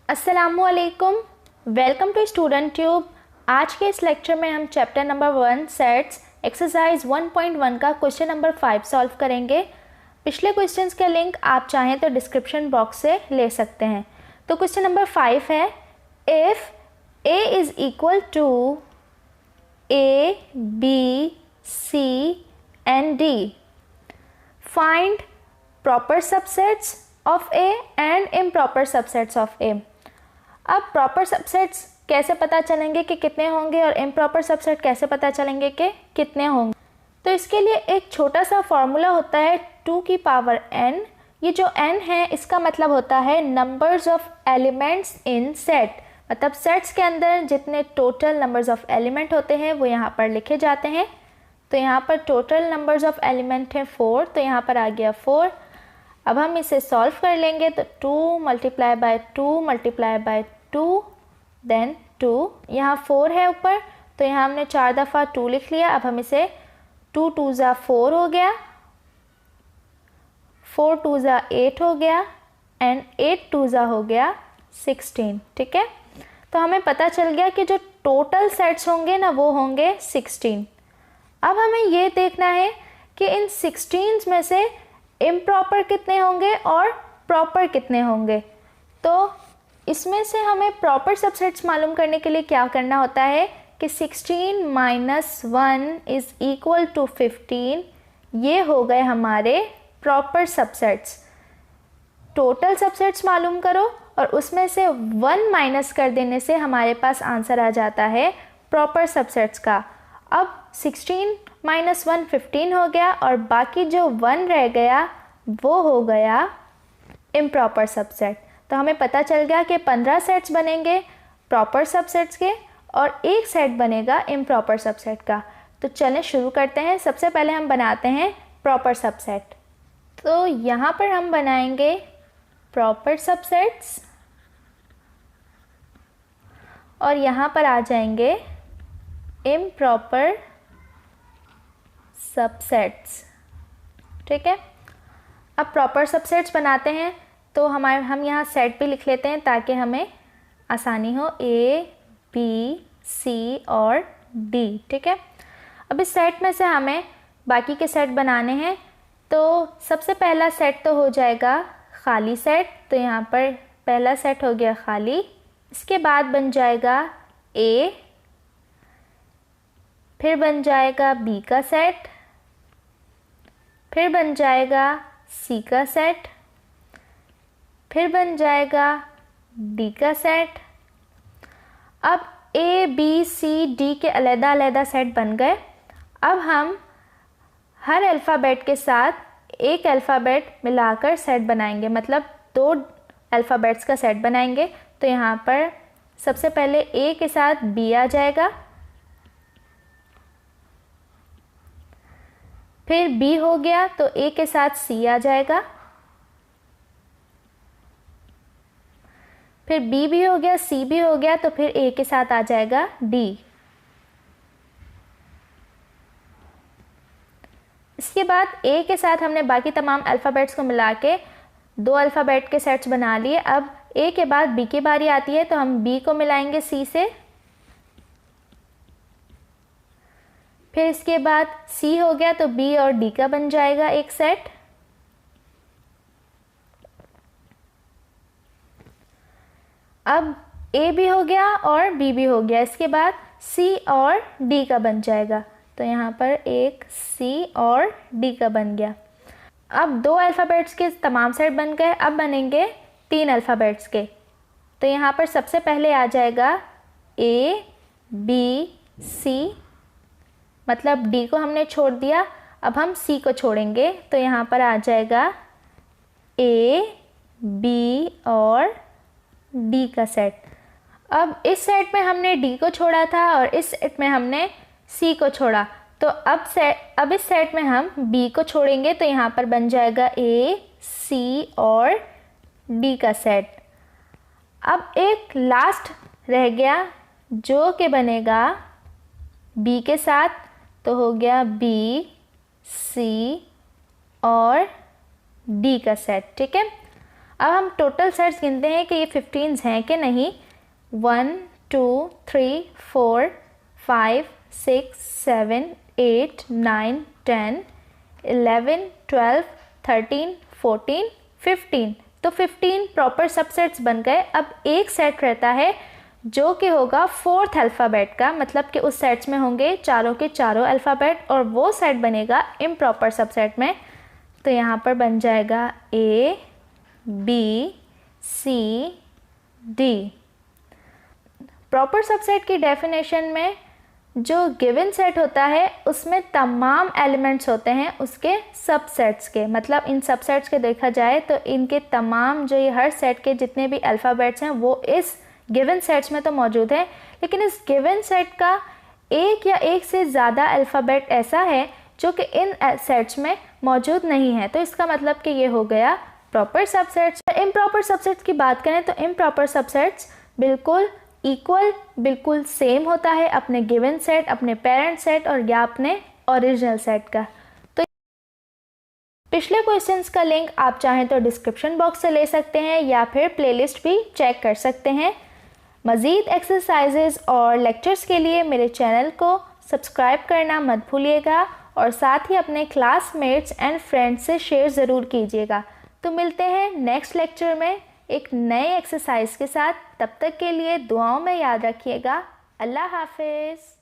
अस्सलामुअलैकुम, welcome to student tube. आज के इस लेक्चर में हम चैप्टर नंबर 1 सेट्स एक्सरसाइज 1.1 का क्वेश्चन नंबर 5 सॉल्व करेंगे। पिछले क्वेश्चंस के लिंक आप चाहें तो डिस्क्रिप्शन बॉक्स से ले सकते हैं। तो क्वेश्चन नंबर 5 है, if a is equal to a, b, c and d, find proper subsets of a and improper subsets of a। अब प्रॉपर सबसेट्स कैसे पता चलेंगे कि कितने होंगे और इम्प्रॉपर सबसेट कैसे पता चलेंगे कि कितने होंगे। तो इसके लिए एक छोटा सा फॉर्मूला होता है 2 की पावर n। ये जो n है इसका मतलब होता है numbers of elements in set, मतलब सेट्स के अंदर जितने टोटल नंबर्स ऑफ एलिमेंट होते हैं वो यहाँ पर लिखे जाते हैं। तो यहाँ पर टोटल नंबर्स ऑफ एलिमेंट है 4, तो यहाँ पर आ गया 4। अब हम इसे सॉल्व कर लेंगे तो 2 multiply by 2 multiply by 2 then 2, यहाँ 4 है ऊपर तो यहाँ हमने 4 दफ़ा 2 लिख लिया। अब हम इसे 2 2 ज़ा 4 हो गया, 4 2 ज़ा 8 हो गया एंड 8 2 ज़ा हो गया 16। ठीक है, तो हमें पता चल गया कि जो टोटल सेट्स होंगे ना वो होंगे 16। अब हमें ये देखना है कि इन 16 में से इम्प्रॉपर कितने होंगे और प्रॉपर कितने होंगे। तो इसमें से हमें प्रॉपर सबसेट्स मालूम करने के लिए क्या करना होता है कि 16 माइनस 1 इज़ इक्वल टू 15। ये हो गए हमारे प्रॉपर सबसेट्स। टोटल सबसेट्स मालूम करो और उसमें से 1 माइनस कर देने से हमारे पास आंसर आ जाता है प्रॉपर सबसेट्स का। अब 16 माइनस 1 15 हो गया और बाकी जो 1 रह गया वो हो गया इम्प्रॉपर सबसेट। तो हमें पता चल गया कि 15 सेट्स बनेंगे प्रॉपर सबसेट्स के और एक सेट बनेगा इम्प्रॉपर सबसेट का। तो चलें शुरू करते हैं। सबसे पहले हम बनाते हैं प्रॉपर सबसेट। तो यहाँ पर हम बनाएंगे प्रॉपर सबसेट्स और यहाँ पर आ जाएंगे इम्प्रॉपर सबसेट्स। ठीक है, अब प्रॉपर सबसेट्स बनाते हैं तो हम यहाँ सेट भी लिख लेते हैं ताकि हमें आसानी हो, A, B, C और D। ठीक है, अब इस सेट में से हमें बाकी के सेट बनाने हैं। तो सबसे पहला सेट तो हो जाएगा खाली सेट, तो यहाँ पर पहला सेट हो गया खाली। इसके बाद बन जाएगा A, फिर बन जाएगा B का सेट, फिर बन जाएगा C का सेट, फिर बन जाएगा D का सेट। अब A, B, C, D के अलग-अलग सेट बन गए। अब हम हर अल्फ़ाबेट के साथ एक अल्फ़ाबेट मिलाकर सेट बनाएंगे, मतलब 2 अल्फ़ाबेट्स का सेट बनाएंगे। तो यहाँ पर सबसे पहले A के साथ B आ जाएगा, फिर B हो गया तो A के साथ C आ जाएगा, फिर B भी हो गया, C भी हो गया तो फिर A के साथ आ जाएगा D। इसके बाद A के साथ हमने बाकी तमाम अल्फ़ाबेट्स को मिला के 2 अल्फ़ाबेट के सेट्स बना लिए। अब A के बाद B की बारी आती है तो हम B को मिलाएंगे C से, फिर इसके बाद C हो गया तो B और D का बन जाएगा एक सेट। अब A भी हो गया और B भी हो गया, इसके बाद C और D का बन जाएगा। तो यहाँ पर एक C और D का बन गया। अब 2 अल्फ़ाबेट्स के तमाम सेट बन गए, अब बनेंगे 3 अल्फ़ाबेट्स के। तो यहाँ पर सबसे पहले आ जाएगा A, B, C, मतलब D को हमने छोड़ दिया, अब हम C को छोड़ेंगे। तो यहाँ पर आ जाएगा A, B और D का सेट। अब इस सेट में हमने D को छोड़ा था और इस सेट में हमने C को छोड़ा, तो अब इस सेट में हम B को छोड़ेंगे। तो यहाँ पर बन जाएगा A, C और D का सेट। अब एक लास्ट रह गया जो कि बनेगा B के साथ, तो हो गया B, C और D का सेट। ठीक है, अब हम टोटल सेट्स गिनते हैं कि ये 15 हैं कि नहीं। 1 2 3 4 5 6 7 8 9 10 11 12 13 14 15। तो 15 प्रॉपर सबसेट्स बन गए। अब एक सेट रहता है जो कि होगा 4th अल्फ़ाबेट का, मतलब कि उस सेट्स में होंगे चारों के चारों अल्फ़ाबेट, और वो सेट बनेगा इम्प्रॉपर सबसेट में। तो यहाँ पर बन जाएगा A B C D। Proper subset की डेफिनेशन में जो गिवन सेट होता है उसमें तमाम एलिमेंट्स होते हैं उसके सबसेट्स के, मतलब इन सबसेट्स के देखा जाए तो इनके तमाम जो ये हर सेट के जितने भी अल्फ़ाबेट्स हैं वो इस गिवन सेट्स में तो मौजूद है, लेकिन इस गिवन सेट का एक या एक से ज़्यादा अल्फ़ाबेट ऐसा है जो कि इन सेट्स में मौजूद नहीं है। तो इसका मतलब कि ये हो गया प्रॉपर सबसेट्स। इम्प्रॉपर सबसेट्स की बात करें तो इम्प्रॉपर सबसेट्स बिल्कुल इक्वल, बिल्कुल सेम होता है अपने गिवन सेट, अपने पेरेंट सेट और या अपने ओरिजिनल सेट का। तो पिछले क्वेश्चंस का लिंक आप चाहें तो डिस्क्रिप्शन बॉक्स से ले सकते हैं या फिर प्लेलिस्ट भी चेक कर सकते हैं। मज़ीद एक्सरसाइजेज और लेक्चर्स के लिए मेरे चैनल को सब्सक्राइब करना मत भूलिएगा और साथ ही अपने क्लासमेट्स एंड फ्रेंड्स से शेयर ज़रूर कीजिएगा। तो मिलते हैं नेक्स्ट लेक्चर में एक नए एक्सरसाइज के साथ। तब तक के लिए दुआओं में याद रखिएगा। अल्लाह हाफिज़।